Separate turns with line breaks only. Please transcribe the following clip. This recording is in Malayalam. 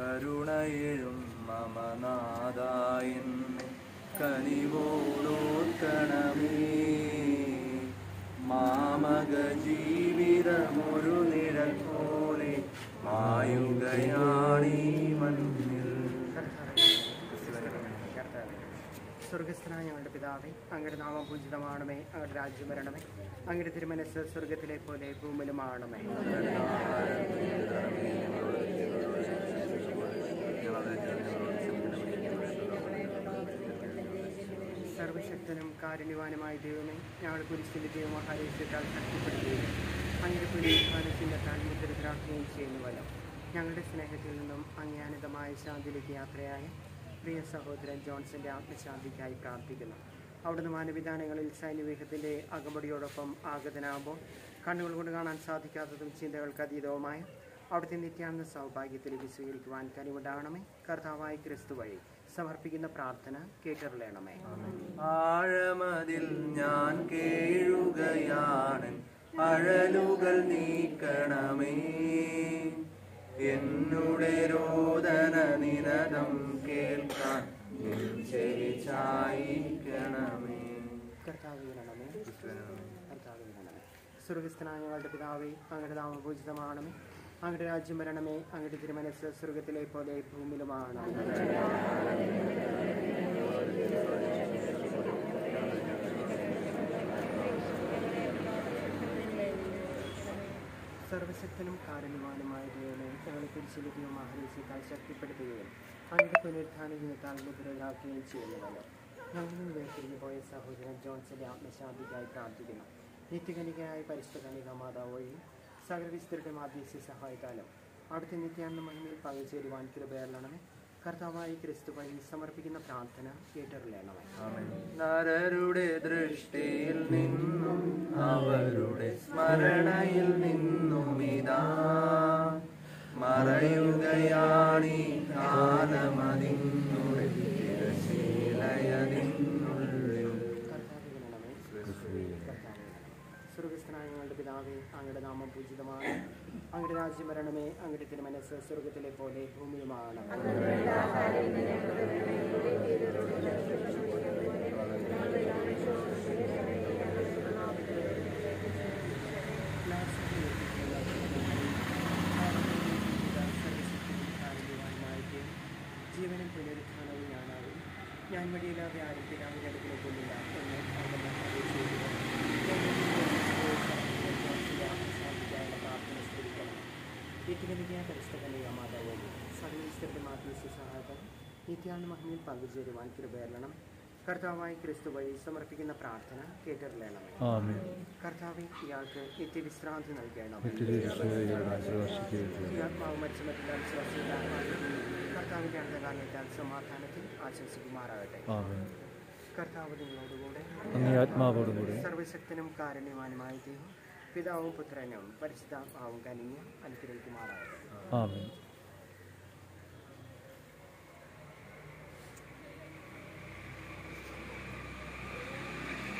കരുണയിലും മമനാഥായെന്നെ കനിവോടോർക്കണമേ. മാമക ജീവിതമൊരു നിഴൽ പോലെ മായുകയാണീ മണ്ണിൽ.
സ്വർഗസ്ഥനായ ഞങ്ങളുടെ പിതാവേ, അങ്ങയുടെ നാമം പൂജിതമാണമേ. അങ്ങയുടെ രാജ്യം വരണമേ. അങ്ങയുടെ തിരുമനസ്സ് സ്വർഗത്തിലെ പോലെ ഭൂമിയിലുമാണമേ. സർവശക്തനും കാരുണ്യവാനുമായ ദൈവമേ, ഞങ്ങൾ കുരിശിന്റെ ദൈവമഹാദേശത്താൽ ശക്തിപ്പെടുത്തുകയും അങ്ങയുടെ പുനരുദ്ധാനത്തിനെത്താൻ മുദ്രിതരാക്കുകയും ചെയ്യുന്നുവല്ലോ. ഞങ്ങളുടെ സ്നേഹത്തിൽ നിന്നും അങ്ങാനിതമായ ശാന്തിയിലേക്ക് യാത്രയായ പ്രിയ സഹോദരൻ ജോൺസന്റെ ആത്മശാന്തിക്കായി പ്രാർത്ഥിക്കുന്നു. അവിടുന്ന് മാനവിധാനങ്ങളിൽ സൈന്യവ്യൂഹത്തിന്റെ അകമ്പടിയോടൊപ്പം ആഗതനാകുമ്പോൾ കണ്ണുകൾ കൊണ്ട് കാണാൻ സാധിക്കാത്തതും ചിന്തകൾക്ക് അതീതവുമായ അവിടുത്തെ നിത്യാനന്ദ സൗഭാഗ്യത്തിലേക്ക് സ്വീകരിക്കുവാൻ കനിവുണ്ടാകണമേ. കർത്താവായ ക്രിസ്തു വഴി സമർപ്പിക്കുന്ന പ്രാർത്ഥന കേട്ടറിയണമേ.
ആഴമതിൽ ഞാൻ കേഴുകയാണ്, അഴലുകൾ നീക്കണമേ. എന്നുടെ രോദന നിനദം കേൾക്കാൻ ചെവി ചായിക്കണമേ.
കർത്താവിനണമേ. സ്വർഗസ്ഥനായ ഞങ്ങളുടെ പിതാവേ, അങ്ങയുടെ നാമം പൂജിതമാണമേ. അങ്ങയുടെ രാജ്യം വരണമേ. അങ്ങയുടെ തിരുമനസ്സ് സ്വർഗത്തിലെ പോലെ ഭൂമിയിലുമാണ്. സർവശക്തനും കാരുണ്യവാനുമായ ദൈവമേ, ഞങ്ങളെ കുരിശിലെ ദൈവമഹാദേശത്താൽ ശക്തിപ്പെടുത്തുകയും അങ്ങയുടെ പുനരുദ്ധാന ദിനത്താൽ മുദ്രരാക്കുകയും ചെയ്യുന്നതല്ലോ. ഞങ്ങളിൽ വേർപിരിഞ്ഞു പോയ സഹോദരൻ ജോൺസന്റെ ആത്മശാന്തിക്കായി പ്രാർത്ഥിക്കുന്നു. നിത്യകനികയായ പരിശുദ്ധ കന്യകാ മാതാവ് വഴി സകല വിസ്തൃത മാധ്യസ്ഥ സഹായത്താലും അവിടുത്തെ നിത്യാനന്ദ മഹിമയിൽ പങ്കുചേരുവാൻ കൃപയരണമേ. കർത്താവായ ക്രിസ്തു വഴി സമർപ്പിക്കുന്ന പ്രാർത്ഥന കേട്ടറിയണമേ.
നരരുടെ ദൃഷ്ടിയിൽ നിന്നും അവരുടെ സ്മരണയിൽ നിന്നും ഇതാ മറയുകയാണീ കാലമതിന്നുടെ തിരശീലയതിനുള്ളിൽ.
സ്വർഗസ്ഥനായ ഞങ്ങളുടെ പിതാവേ, അങ്ങയുടെ നാമം പൂജിതമാണ്. അങ്ങയുടെ രാജ്യം വരണമേ. അങ്ങയുടെ തിരുമനസ്സ് സ്വർഗത്തിലെ പോലെ ഭൂമിയിലുമാണ്. ജീവനും പുനരുത്ഥാനവും ഞാനാകും. ഞാൻ വഴിയില്ലാതെ ആരും പിതാവിന്റെ അടുക്കിലേക്കൊന്നില്ല എന്ന് പ്രാർത്ഥന സ്വീകരിക്കണം. നിത്യകനികയായ പരിശുദ്ധ കന്യകാ മാതാവ് സകല വിസ്തൃത മാധ്യസ്ഥ സഹായത്താൽ നിത്യാനന്ദ മഹിമയിൽ പങ്കുചേരുവാൻ കൃപയരണം. കർത്താവായ ക്രിസ്തു വഴി സമർപ്പിക്കുന്ന പ്രാർത്ഥന കേട്ടറിയണമേ. കർത്താവെ, ഇയാൾക്ക് നിത്യവിശ്രാന്തി നൽകണം. ആത്മാവ് മരിച്ചമറ്റെല്ലാം വിശ്വാസികളാൽ കർത്താവിന്റെ അന്ധകാലത്താൽ സമാധാനത്തിൽ ആശംസിക്കുമാറാകട്ടെ. കർത്താവ് നിങ്ങളോടുകൂടെ. സർവശക്തനും കാരുണ്യവാനുമായ ദൈവം പിതാവും പുത്രനും പരിശുദ്ധാത്മാവും കനിഞ്ഞ് അനുഗ്രഹിക്കുമാറാകട്ടെ.